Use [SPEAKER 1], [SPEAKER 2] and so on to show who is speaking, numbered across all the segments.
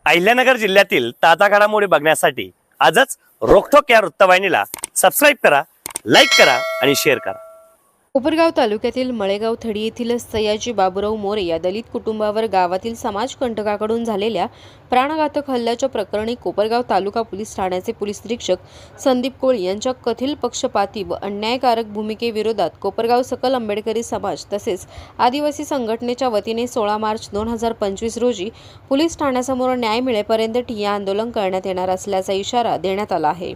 [SPEAKER 1] अहिल्यानगर जिल्ह्यातील ताजा घडामोडी बघण्यासाठी आजच रोखोक या वृत्तवाहिनीला सबस्क्राईब करा, लाईक करा आणि शेअर करा।
[SPEAKER 2] कोपरगाव तालुक्यातील मळेगाव थडी येथील सयाजी बाबूराव मोरे या दलित कुटुंबावर गावातील समाजकंटकाकडून झालेल्या प्राणघातक हल्ल्याच्या प्रकरणी कोपरगाव तालुका पोलीस ठाण्याचे पोलीस निरीक्षक संदीप कोळी यांच्या कथित पक्षपाती व अन्यायकारक भूमिकेविरोधात कोपरगाव सकल आंबेडकरी समाज तसेच आदिवासी संघटनेच्या वतीने 16 मार्च 2025 रोजी पोलीस ठाण्यासमोर न्याय मिळेपर्यंत ठिय्या आंदोलन करण्यात येणार असल्याचा इशारा देण्यात आला आहे।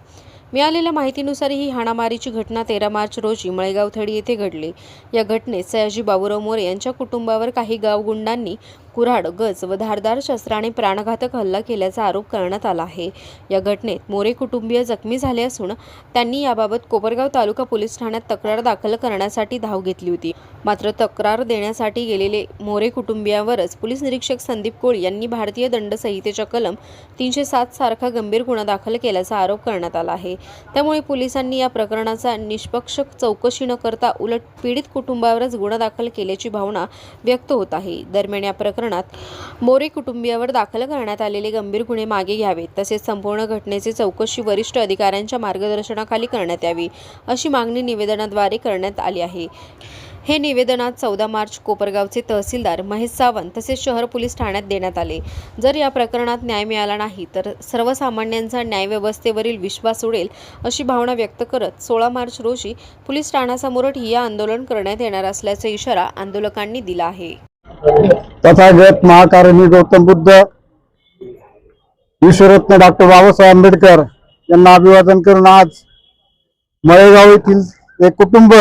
[SPEAKER 2] मिळालेल्या माहितीनुसार ही हाणामारीची घटना 13 मार्च रोजी मळेगाव थडी येथे घडली। या घटनेत सयाजी बाबूराव मोरे यांच्या कुटुंबावर काही गावगुंडांनी कुऱ्हाड, गज व धारदार शस्त्राने प्राणघातक हल्ला केल्याचा आरोप करण्यात आला आहे। या घटनेत मोरे कुटुंबीय जखमी झाले असून त्यांनी याबाबत कोपरगाव तालुका पोलीस ठाण्यात तक्रार दाखल करण्यासाठी धाव घेतली होती। मात्र तक्रार देण्यासाठी गेलेले मोरे कुटुंबियावरच पोलीस निरीक्षक संदीप कोळी यांनी भारतीय दंड संहितेच्या कलम 307 सारखा गंभीर गुन्हा दाखल केल्याचा आरोप करण्यात आला आहे। त्यामुळे पोलिसांनी या प्रकरणाचा निष्पक्ष चौकशी न करता उलट पीडित कुटुंबावरच गुन्हा दाखल केल्याची भावना व्यक्त होत आहे। दरम्यान या प्रकरणात मोरे कुटुंबियावर दाखल करण्यात आलेले गंभीर गुन्हे मागे घ्यावेत तसेच संपूर्ण घटनेची चौकशी वरिष्ठ अधिकाऱ्यांच्या मार्गदर्शनाखाली करण्यात यावी अशी मागणी निवेदनाद्वारे करण्यात आली आहे। हे निवेदनात 14 मार्च कोपरगावचे तहसीलदार महेश सावंत तसेच शहर पोलीस ठाण्यात देण्यात आले। जर या प्रकरणात न्याय मिळाला नाही तर सर्वसामान्यांचा न्यायव्यवस्थेवरील विश्वास उडेल अशी भावना व्यक्त करत 16 मार्च रोजी पोलीस ठाण्यासमोर ठिय्या आंदोलन करण्यात येणार असल्याचा इशारा आंदोलकांनी दिला आहे।
[SPEAKER 3] तथागत महाकारणी गौतम बुद्ध विश्वरत्न डॉक्टर बाबासाहेब आंबेडकर यांना अभिवादन करून आज मळेगाव येथील एक कुटुंब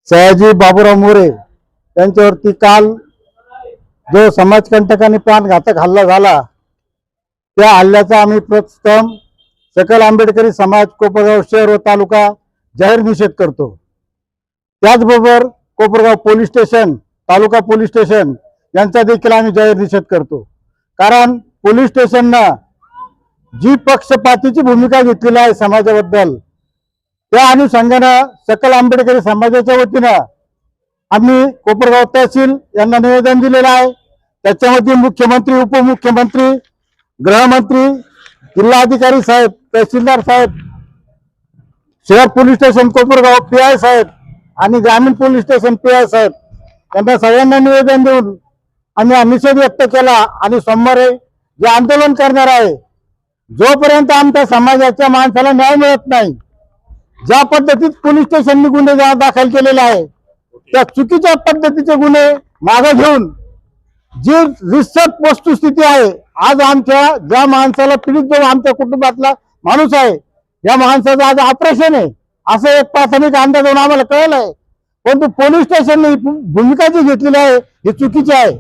[SPEAKER 3] सयाजी बाबूराव मोरे यांच्यावरती काल जो समाजकंटकांनी प्राणघातक हल्ला झाला त्या हल्ल्याचा आम्ही प्रथम सकल आंबेडकरी समाज कोपरगाव शहर व तालुका जाहीर निषेध करतो। त्याचबरोबर कोपरगाव पोलीस स्टेशन, तालुका पोलीस स्टेशन यांचा देखील आम्ही जाहीर निषेध करतो। कारण पोलीस स्टेशननं जी पक्षपातीची भूमिका घेतलेली आहे समाजाबद्दल त्या अनुषंगानं सकल आंबेडकरी समाजाच्या वतीनं आम्ही कोपरगाव तहसील यांना निवेदन दिलेलं आहे। त्याच्यामध्ये मुख्यमंत्री, उपमुख्यमंत्री, गृहमंत्री, जिल्हाधिकारी साहेब, तहसीलदार साहेब, शहर पोलीस स्टेशन कोपरगाव PI साहेब आणि ग्रामीण पोलीस स्टेशन PI साहेब यांना सगळ्यांना निवेदन देऊन आम्ही हा निषेध व्यक्त केला आणि सोमवारी जे आंदोलन करणार आहे जोपर्यंत आमच्या समाजाच्या माणसाला न्याय मिळत नाही, ज्या पद्धतीत पोलीस स्टेशनने गुन्हे दाखल केलेले आहे त्या चुकीच्या पद्धतीचे गुन्हे मागे घेऊन जी रिसर्च वस्तुस्थिती आहे, आज आमच्या ज्या माणसाला पीडित जो आमच्या कुटुंबातला माणूस आहे या माणसाचं आज ऑपरेशन आहे असं एक प्राथमिक अंदाज आम्हाला कळलं आहे। परंतु पोलीस स्टेशनने भूमिका जी घेतलेली आहे ही चुकीची आहे।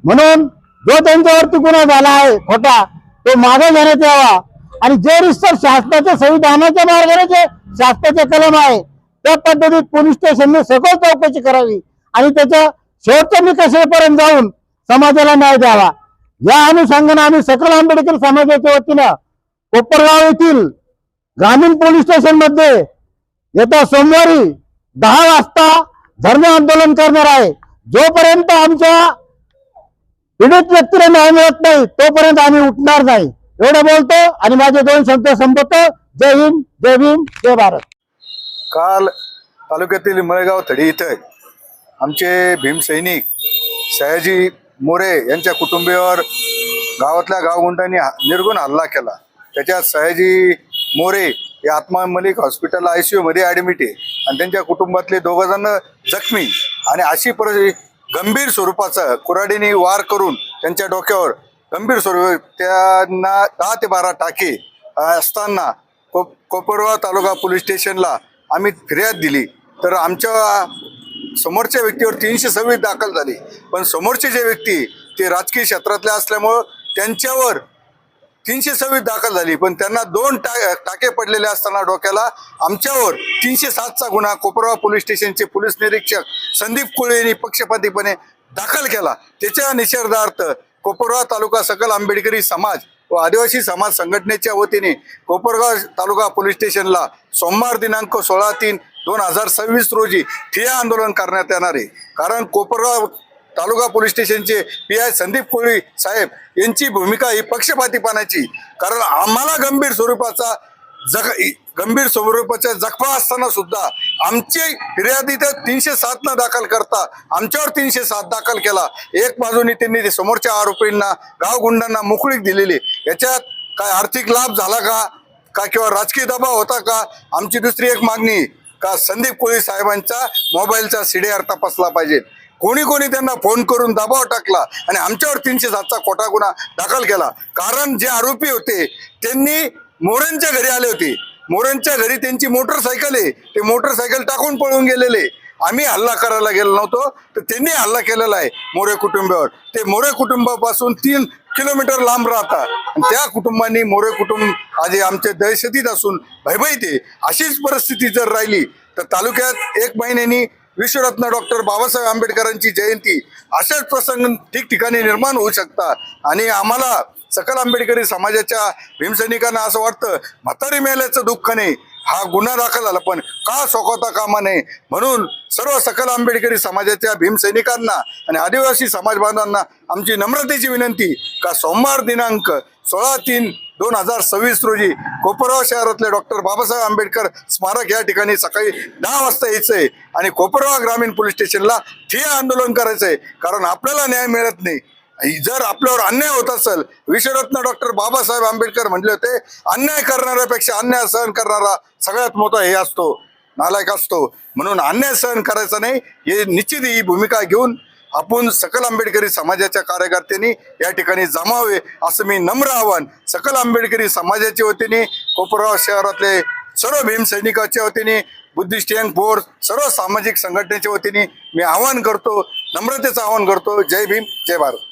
[SPEAKER 3] म्हणून जो त्यांच्यावरती गुन्हा झाला आहे खोटा तो मागे घेण्यात यावा आणि जे रिसर्च शासनाच्या संविधानाच्या मार्गाने जे शासनाचे कलम आहे त्या पद्धतीत पोलीस स्टेशनने सखोल चौकशी करावी आणि त्याच्या शेवटच्या निकषापर्यंत जाऊन समाजाला न्याय द्यावा। या अनुषंगाने आम्ही सकल आंबेडकर समाजाच्या वतीनं कोपरगाव येथील ग्रामीण पोलीस स्टेशन मध्ये येत्या सोमवारी 10 वाजता धरणे आंदोलन करणार आहे। जोपर्यंत आमच्या पीडित व्यक्तीला न्याय मिळत नाही तोपर्यंत आम्ही उठणार नाही। एवढं बोलतो आणि माझे 2 शब्द संपवतो। जय हिंद, जय भीम, जय भारत।
[SPEAKER 4] काल तालुक्यातील मळेगाव थडी इथे आमचे भीमसैनिक सयाजी मोरे यांच्या कुटुंबियावर गावातल्या गावगुंडांनी निर्गुण हल्ला केला। त्याच्यात सयाजी मोरे हे आत्मा मलिक हॉस्पिटल ICU मध्ये ॲडमिट आहे आणि त्यांच्या कुटुंबातले 2 जण जखमी आणि अशी गंभीर स्वरूपाचा कुऱ्हाडीने वार करून त्यांच्या डोक्यावर गंभीर स्वरूप त्यांना 10 ते 12 टाके असताना कोपरगाव तालुका पोलीस स्टेशनला आम्ही फिर्याद दिली तर आमच्या समोरच्या व्यक्तीवर 326 दाखल झाली। पण समोरचे जे व्यक्ती ते राजकीय क्षेत्रातले असल्यामुळं त्यांच्यावर 326 दाखल झाली पण त्यांना 2 टाके पडलेले असताना डोक्याला आमच्यावर 307चा गुन्हा कोपरगाव पोलीस स्टेशनचे पोलीस निरीक्षक संदीप कोळी यांनी पक्षपातीपणे दाखल केला। त्याच्या निषेधार्थ कोपरगाव तालुका सकल आंबेडकरी समाज व आदिवासी समाज संघटनेच्या वतीने कोपरगाव तालुका पोलीस स्टेशनला सोमवार दिनांक 16/3/2026 रोजी ठिय्या आंदोलन करण्यात येणार आहे। कारण कोपरगाव तालुका पोलीस स्टेशनचे PI संदीप कोळी साहेब यांची भूमिका ही पक्षपातीपणाची, कारण आम्हाला गंभीर स्वरूपाच्या जखमा असताना सुद्धा आमची फिर्यादी तर 307 न दाखल करता आमच्यावर 307 दाखल केला. एक बाजूने त्यांनी ते समोरच्या आरोपींना गावगुंडांना मोकळीक दिलेली. याच्यात काय आर्थिक लाभ झाला का किंवा राजकीय दबाव होता का? आमची दुसरी एक मागणी का संदीप कोळी साहेबांचा मोबाईलचा CDR तपासला पाहिजे. कोणी त्यांना फोन करून दबाव टाकला आणि आमच्यावर 307चा खोटा गुन्हा दाखल केला. कारण जे आरोपी होते त्यांनी मोरेंच्या घरी आले होते. मोरेंच्या घरी त्यांची मोटरसायकल आहे, ते मोटरसायकल टाकून पळून गेलेले. आम्ही हल्ला करायला गेलो नव्हतो, तर त्यांनी हल्ला केलेला आहे मोरे कुटुंबावर. ते मोरे कुटुंबापासून 3 किलोमीटर लांब राहतात आणि त्या कुटुंबांनी मोरे कुटुंब आधी आमचे दहशतीत असून भयभीत आहे. अशीच परिस्थिती जर राहिली तर तालुक्यात 1 महिन्यानी विश्वरत्न डॉक्टर बाबासाहेब आंबेडकरांची जयंती अशाच प्रसंग ठिकठिकाणी निर्माण होऊ शकतात. आणि आम्हाला सकल आंबेडकरी समाजाच्या भीमसैनिकांना असं वाटतं म्हातारी मेल्याचं दुःख नाही, हा गुन्हा दाखल झाला पण का सोकवता कामा नये. म्हणून सर्व सकल आंबेडकरी समाजाच्या भीमसैनिकांना आणि आदिवासी समाज बांधवांना आमची नम्रतेची विनंती का सोमवार दिनांक 16/3/2026 रोजी कोपरगाव शहरातले डॉक्टर बाबासाहेब आंबेडकर स्मारक या ठिकाणी सकाळी 10 वाजता यायचंय आणि कोपरगाव ग्रामीण पोलीस स्टेशनला ठिय्या आंदोलन करायचंय. कारण आपल्याला न्याय मिळत नाही. जर आपल्यावर अन्याय होत असेल, विश्वरत्न डॉक्टर बाबासाहेब आंबेडकर म्हणले होते अन्याय करणाऱ्यापेक्षा अन्याय सहन करणारा सगळ्यात मोठा हे असतो, नालायक असतो. म्हणून अन्याय सहन करायचा नाही, हे निश्चित ही भूमिका घेऊन आपण सकल आंबेडकरी समाजाच्या कार्यकर्त्यांनी या ठिकाणी जमावे असं मी नम्र आवाहन सकल आंबेडकरी समाजाच्या वतीने, कोपरगाव शहरातले सर्व भीमसैनिकाच्या वतीने, बुद्धिस्ट यंग फोर्स, सर्व सामाजिक संघटनेच्या वतीने मी आवाहन करतो, नम्रतेचं आवाहन करतो. जय भीम, जय भारत.